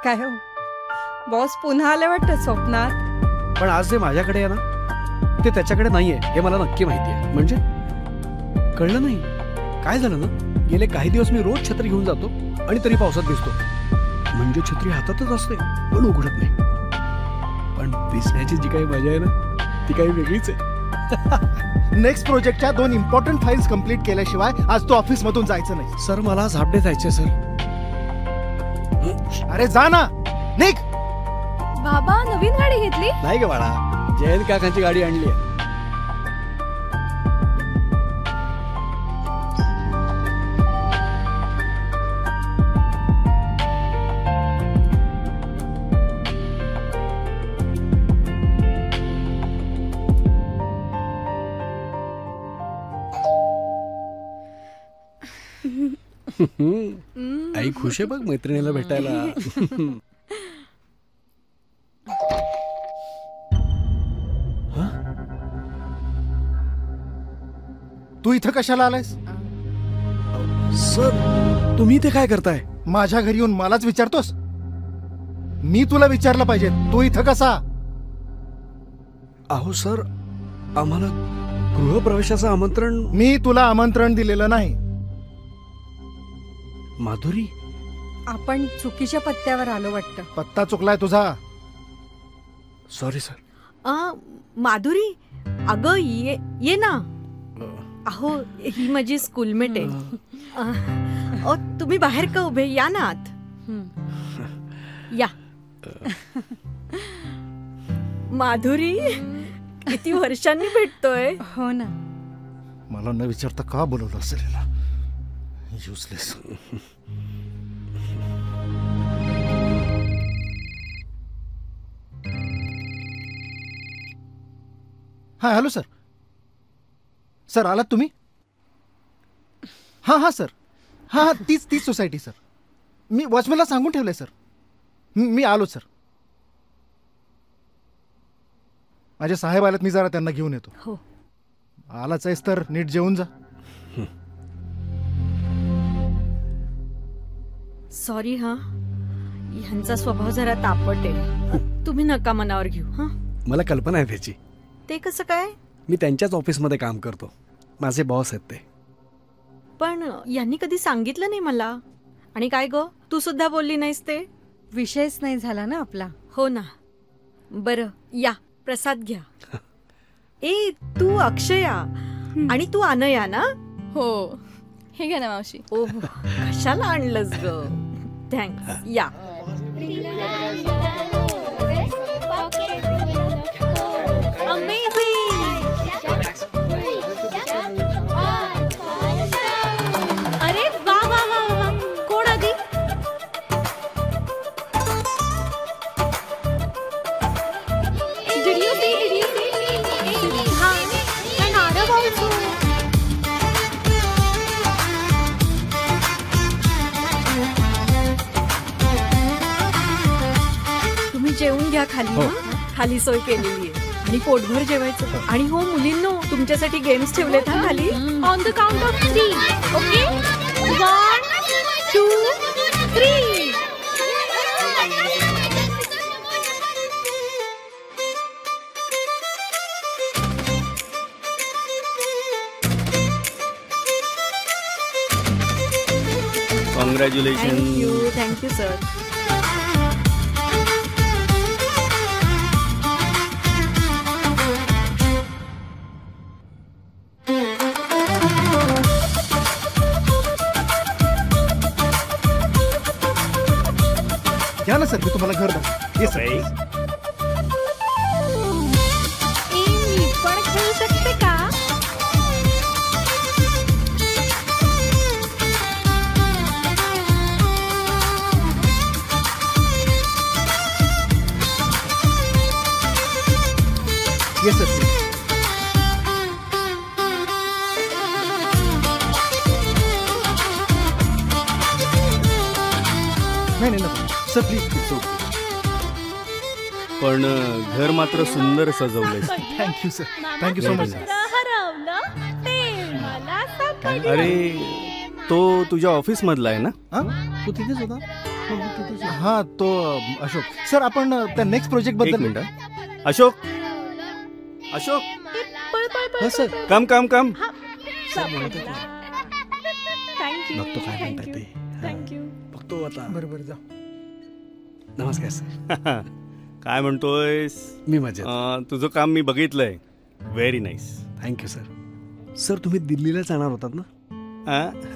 काय हो बॉस पुन्हा आले वाटतं स्वप्नात. पण आज जे माझ्याकडे आहे ना ते त्याच्याकडे नाहीये हे मला नक्की माहिती आहे. म्हणजे कळलं नाही काय झालं ना, गेले काही दिवस मी रोज छत्री घेऊन जातो आणि तरी पावसात भिजतो. म्हणजे छत्री हातातच असते पण उघडत नाही. पण भिजण्याची जी काही मजा आहे ना ती काही वेगळीच आहे. नेक्स्ट प्रोजेक्टच्या 2 इम्पॉर्टंट फाईल्स कंप्लीट केल्याशिवाय आज तो ऑफिस मधून जायचं नाही. सर मला आज हाफ डे जायचे सर. अरे जा ना निघ. बाबा नवीन गाडी घेतली? नाही ग बाळा, जयंत काकांची गाडी आणली आहे. आई खुश आहे बघ मैत्रिणीला भेटायला. तू इथं कशाला आलायस? सर तुम्ही ते काय करताय? माझ्या घरी येऊन मलाच विचारतोस? मी तुला विचारलं पाहिजे तू इथं कसा? अहो सर आम्हाला गृहप्रवेशाचं आमंत्रण. मी तुला आमंत्रण दिलेलं नाही. माधुरी आपण चुकीच्या पत्त्यावर आलो वाटतं. पत्ता चुकलाय तुझा. Sorry sir. माधुरी अगं ये ना. अहो ही माझी स्कूलमेट आहे. तुम्ही बाहेर का उभे, या ना आत. या. माधुरी किती वर्षांनी भेटतोय. हो ना. मला न विचारता का बोलवलं असेल ना. युजलेस. हा हॅलो सर. सर आलात तुम्ही? हां हां सर. हां तीच सोसायटी सर. मी वॉचमॅनला सांगून ठेवलंय सर. मी आलो सर. माझे साहेब आलेत, मी जरा त्यांना घेऊन येतो. हो. आलाच आहेस तर नीट जेवून जा. सॉरी हा, ह्यांचा स्वभाव जरा तापट आहे. तुम्ही नका मनावर घेऊ. हा मला कल्पना आहे त्याची. ते कसं काय? मी त्यांच्याच ऑफिसमध्ये काम करतो. माझे बॉस आहेत ते. पण यांनी कधी सांगितलं नाही मला. आणि काय ग तू सुद्धा बोलली नाहीस ते? विषयच नाही झाला ना आपला. हो ना. बरं या प्रसाद घ्या. ए तू अक्षया आणि तू अनया ना? हो. हे घ्या ना मावशी. ओ कशाला आणलंस ग? थँक्स. या. अरे वा वा वा वा. कोण आधी? तुम्ही जेवून घ्या खाली. हो. खाली सोय केलेली आहे आणि पोटभर जेवायचं. आणि हो मुलींनो तुमच्यासाठी गेम्स ठेवलेत हा खाली. On the count of 3. Okay 1 2 3. Congratulation. Thank you sir. या ना सर, मी तुम्हाला घर दाखव. Yes sir. पण खेळू शकते का? Yes sir. नाही नाही नको सर प्लीज. पण घर मात्र सुंदर सजवलंय. Thank you sir. Thank you so much. अरे तो तुझ्या ऑफिस मधला आहे ना? तू तिथेच होता? हा तो अशोक सर. आपण त्या नेक्स्ट प्रोजेक्ट एक बद्दल. मिनिट. अशोक अशोक पळ पळ पळ हा, सर. कम कम कम. थँक्यू बघतो काय म्हणतात ते. थँक्यू. बघतो आता. बरोबर जा. नमस्कार सर. काय म्हणतोयस? मी मजेत. तुझं काम मी बघितलंय. Very nice. Thank you sir. Sir तुम्ही दिल्लीला जाणार होतात ना?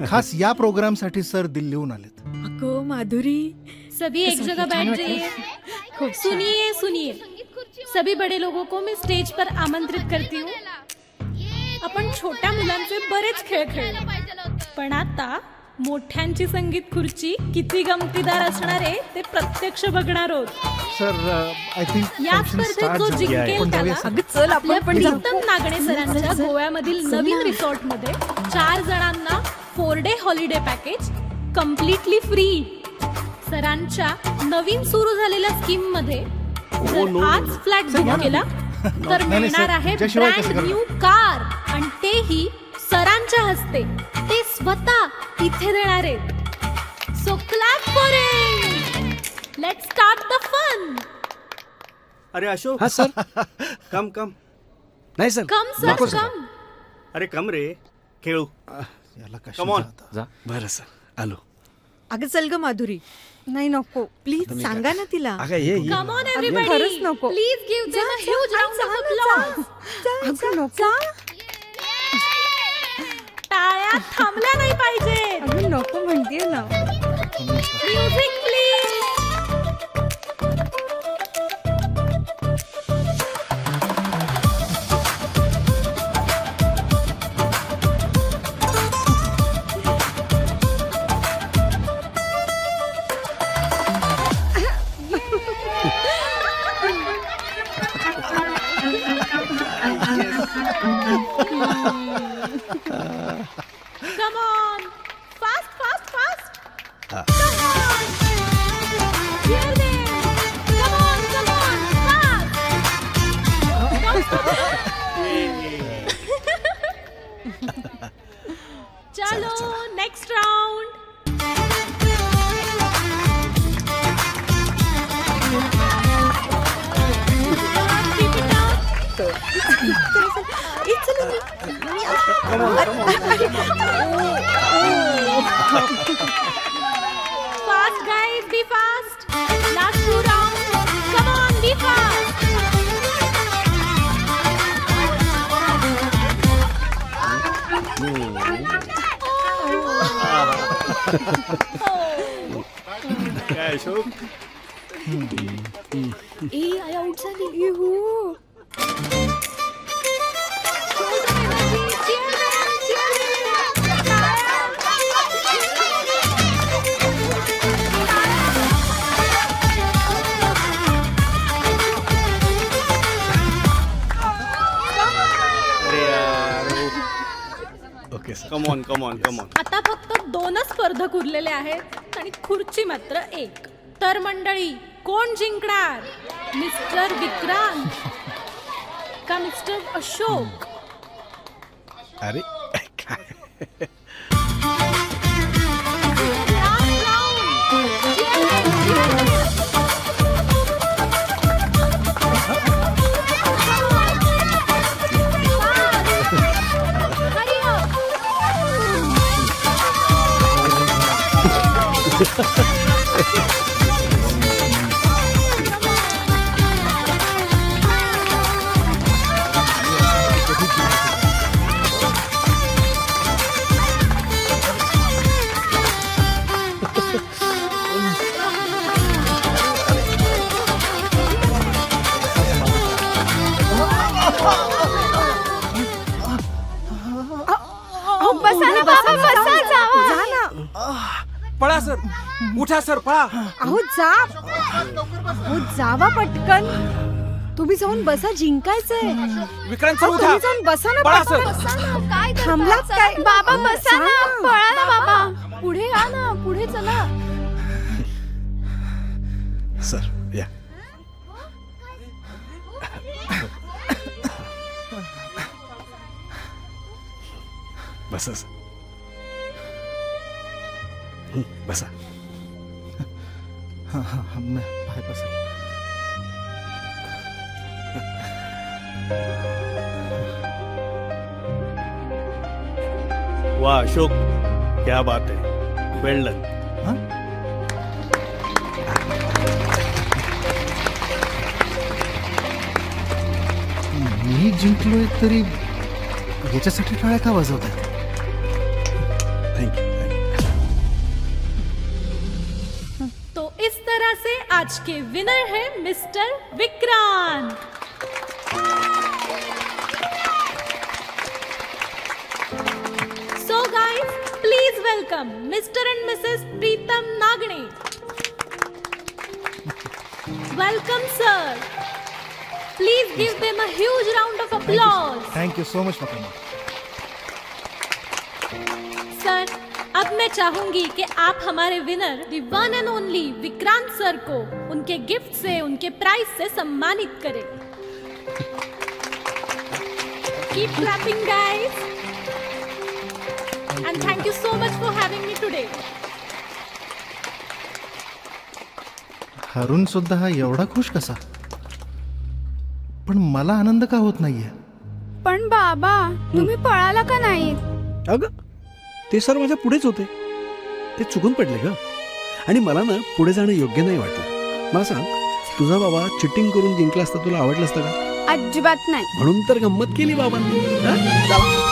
खास या प्रोग्राम साठी सर दिल्लीहून आलेत. अगं माधुरी, सभी एक जगह बैठ जाइए. सुनिए सुनिए, सभी बड़े लोगों को मैं स्टेज पर आमंत्रित करती हूँ. आपण छोट्या मुलांचे बरेच खेळ खेळलो, पण आता मोठ्यांची संगीत खुर्ची किती गमतीदार असणार आहे ते प्रत्यक्ष बघणार आहोत. सर आय थिंक या स्पर्धेत जो जिंकेल त्याला अगं चल आपल्या आपण पण जाऊ. प्रीतम नागणे सरांच्या गोव्यामधील नवीन रिसॉर्ट मध्ये 4 जणांना 4 day holiday package completely free. सरांच्या नवीन सुरू झालेल्या स्कीम मध्ये जर आज फ्लॅट बुक केला तर नाही, मिळणार सर, आहे तुमच्याशिवाय कसं ब्रँड करणार? न्यू कार, आणि तेही सरांच्या हस्ते. ते स्वतः इथे देणार आहेत. So clap for it. Let's start the fun. अरे अशोक. हा सर. कम कम. नाही सर. कम सर नको सर. कम. अरे कम रे, खेळू. याला Come on. जा. बरं सर. आलो. अगं चल ग माधुरी. नाही नको प्लीज सांगा ना तिला. अगं ये ये. Come on खरंच everybody. नको. Please give them a huge round of applause. अगं नको. टाळ्या थांबल्या नाही पाहिजेत. अगं नको म्हणतेय ना. Music please. Come on. Fast, fast, fast. Come on. Hear them. Come on, fast. चलो next round. Fast guys, be fast. Last 2 rounds. Come on, be fast. काय अशोक? ए आई आउट झाली. अरे यार. Okay sir. Come on come on come on. आता फक्त 2च स्पर्धक उरलेले आहेत आणि खुर्ची मात्र 1. तर मंडळी कोण जिंकणार? मिस्टर विक्रांत का मिस्टर अशोक? अरे काय. Last round. Hurry up. बसा ना बाबा बसा. जा ना. पळा सर. उठा सर पळा. अहो जा. अहो जावा पटकन. तुम्ही जाऊन बसा. जिंकायचंय. विक्रांत सर अहो, उठा. तुम्ही जाऊन बसा ना पळा बाबा. सर. थांबलात काय? बाबा बसा ना. पळा ना बाबा. पुढे या ना. पुढे चला. सर या. बसा सर. बसा. बाय बस. वाह अशोक, क्या बात है, वेल डन. मी जिंकलोय तरी याच्यासाठी टाळ्या का वाजवतात? थँक्यू. तो इस तरह से आज के विनर है mister Vikrant. So guys, please welcome Mr. and Mrs. Preetam Nagne. Welcome sir. Please give them a huge round of applause. Thank you so much मकरमा. सर, अब मैं चाहूंगी कि आप हमारे winner the one and only Vikrant sir को उनके गिफ्ट से, उनके प्राइज से सम्मानित करें. Keep clapping guys. And thank you so much for having me today. हरून सुद्धा हा एवढा खुश कसा? पण मला आनंद का होत नाहीये? पण बाबा तुम्ही पळाला का नाही? अगं ते सर माझ्या पुढेच होते, ते चुकून पडले ग. आणि मला ना पुढे जाणं योग्य नाही वाटलं. मला सांग, तुझा बाबा चिटिंग करून जिंकला असता तुला आवडलं असतं का? अजिबात नाही. म्हणून तर गंमत केली बाबांनी. चला